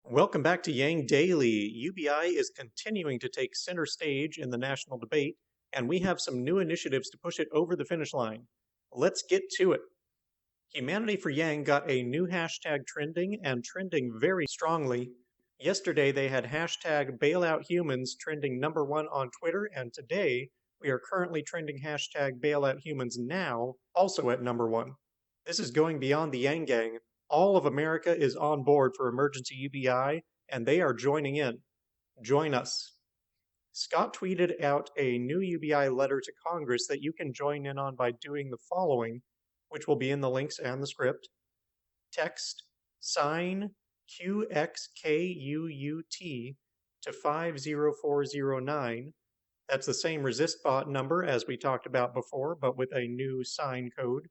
Welcome back to Yang Daily. UBI is continuing to take center stage in the national debate, and we have some new initiatives to push it over the finish line. Let's get to it. Humanity for Yang got a new hashtag trending and trending very strongly. Yesterday they had hashtag BailoutHumans trending #1 on Twitter, and today we are currently trending hashtag BailoutHumans now, also at #1. This is going beyond the Yang Gang. All of America is on board for emergency UBI, and they are joining in. Join us. Scott tweeted out a new UBI letter to Congress that you can join in on by doing the following, which will be in the links and the script. Text sign QXKUUT to 50409. That's the same resist bot number as we talked about before, but with a new sign code.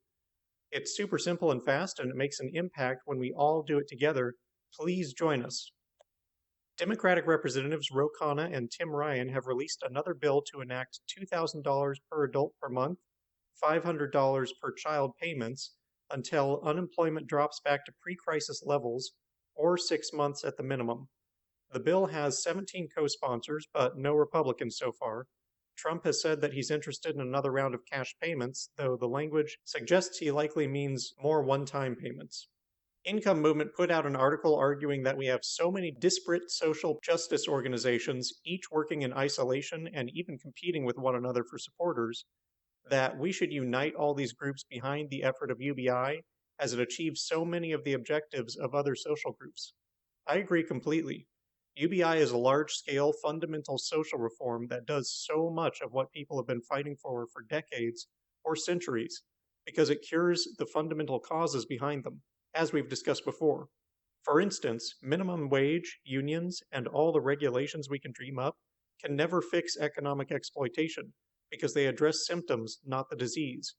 It's super simple and fast, and it makes an impact when we all do it together. Please join us. Democratic Representatives Ro Khanna and Tim Ryan have released another bill to enact $2,000 per adult per month, $500 per child payments until unemployment drops back to pre-crisis levels, or 6 months at the minimum. The bill has 17 co-sponsors, but no Republicans so far. Trump has said that he's interested in another round of cash payments, though the language suggests he likely means more one-time payments. Income Movement put out an article arguing that we have so many disparate social justice organizations, each working in isolation and even competing with one another for supporters, that we should unite all these groups behind the effort of UBI as it achieves so many of the objectives of other social groups. I agree completely. UBI is a large-scale, fundamental social reform that does so much of what people have been fighting for decades or centuries, because it cures the fundamental causes behind them, as we've discussed before. For instance, minimum wage, unions, and all the regulations we can dream up can never fix economic exploitation, because they address symptoms, not the disease.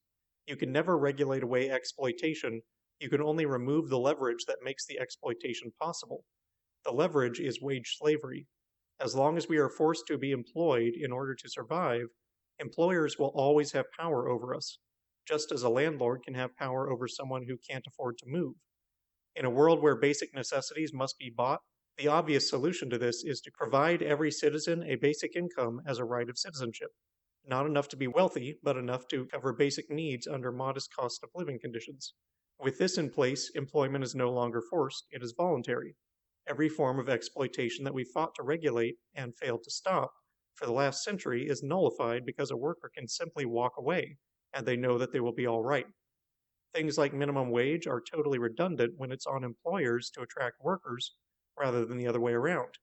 You can never regulate away exploitation. You can only remove the leverage that makes the exploitation possible. The leverage is wage slavery. As long as we are forced to be employed in order to survive, employers will always have power over us, just as a landlord can have power over someone who can't afford to move. In a world where basic necessities must be bought, the obvious solution to this is to provide every citizen a basic income as a right of citizenship. Not enough to be wealthy, but enough to cover basic needs under modest cost of living conditions. With this in place, employment is no longer forced, it is voluntary. Every form of exploitation that we fought to regulate and failed to stop for the last century is nullified because a worker can simply walk away, and they know that they will be all right. Things like minimum wage are totally redundant when it's on employers to attract workers rather than the other way around.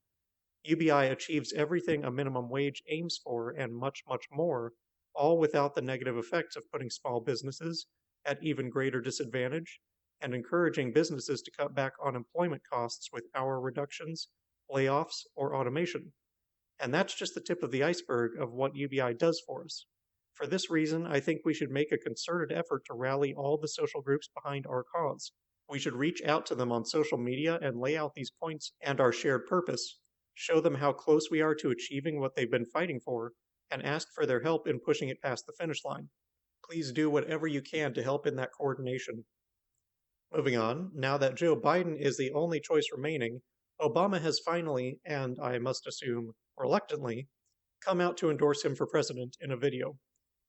UBI achieves everything a minimum wage aims for and much, much more, all without the negative effects of putting small businesses at even greater disadvantage and encouraging businesses to cut back on employment costs with hour reductions, layoffs, or automation. And that's just the tip of the iceberg of what UBI does for us. For this reason, I think we should make a concerted effort to rally all the social groups behind our cause. We should reach out to them on social media and lay out these points and our shared purpose, show them how close we are to achieving what they've been fighting for, and ask for their help in pushing it past the finish line. Please do whatever you can to help in that coordination. Moving on, now that Joe Biden is the only choice remaining, Obama has finally, and I must assume reluctantly, come out to endorse him for president in a video.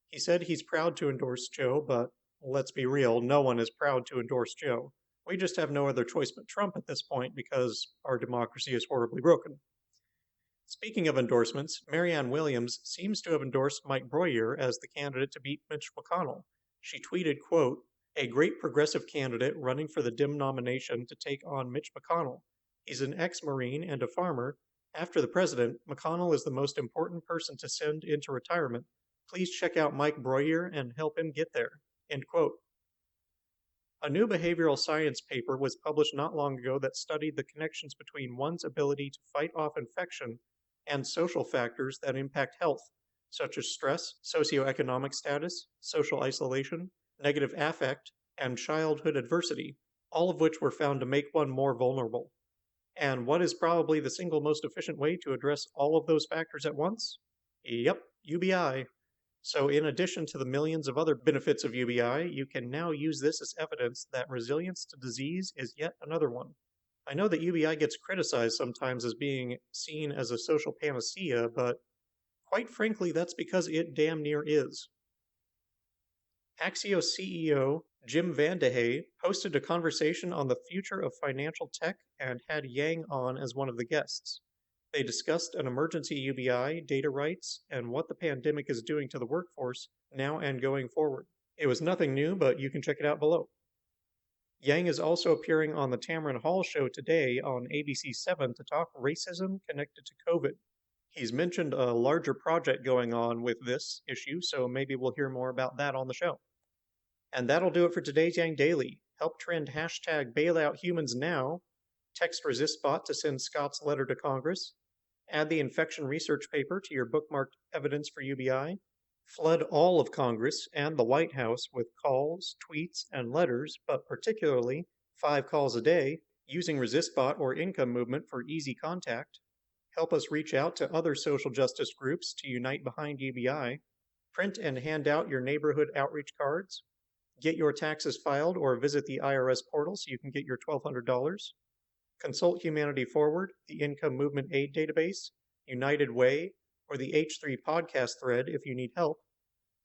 He said he's proud to endorse Joe, but let's be real, no one is proud to endorse Joe. We just have no other choice but Trump at this point because our democracy is horribly broken. Speaking of endorsements, Marianne Williams seems to have endorsed Mike Breuer as the candidate to beat Mitch McConnell. She tweeted, quote, "A great progressive candidate running for the Dem nomination to take on Mitch McConnell. He's an ex-Marine and a farmer. After the president, McConnell is the most important person to send into retirement. Please check out Mike Breuer and help him get there." End quote. A new behavioral science paper was published not long ago that studied the connections between one's ability to fight off infection and social factors that impact health, such as stress, socioeconomic status, social isolation, negative affect, and childhood adversity, all of which were found to make one more vulnerable. And what is probably the single most efficient way to address all of those factors at once? Yep, UBI. So in addition to the millions of other benefits of UBI, you can now use this as evidence that resilience to disease is yet another one. I know that UBI gets criticized sometimes as being seen as a social panacea, but quite frankly, that's because it damn near is. Axios CEO Jim VandeHey hosted a conversation on the future of financial tech and had Yang on as one of the guests. They discussed an emergency UBI, data rights, and what the pandemic is doing to the workforce now and going forward. It was nothing new, but you can check it out below. Yang is also appearing on the Tamron Hall show today on ABC7 to talk racism connected to COVID. He's mentioned a larger project going on with this issue, so maybe we'll hear more about that on the show. And that'll do it for today's Yang Daily. Help trend hashtag #BailoutHumans text ResistBot to send Scott's letter to Congress, add the infection research paper to your bookmarked evidence for UBI, flood all of Congress and the White House with calls, tweets, and letters, but particularly 5 calls a day, using ResistBot or Income Movement for easy contact, help us reach out to other social justice groups to unite behind UBI, print and hand out your neighborhood outreach cards, get your taxes filed or visit the IRS portal so you can get your $1,200, consult Humanity Forward, the Income Movement Aid Database, United Way, or the H3 podcast thread if you need help.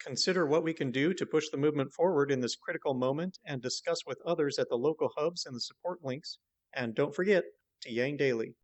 Consider what we can do to push the movement forward in this critical moment and discuss with others at the local hubs and the support links. And don't forget to Yang Daily.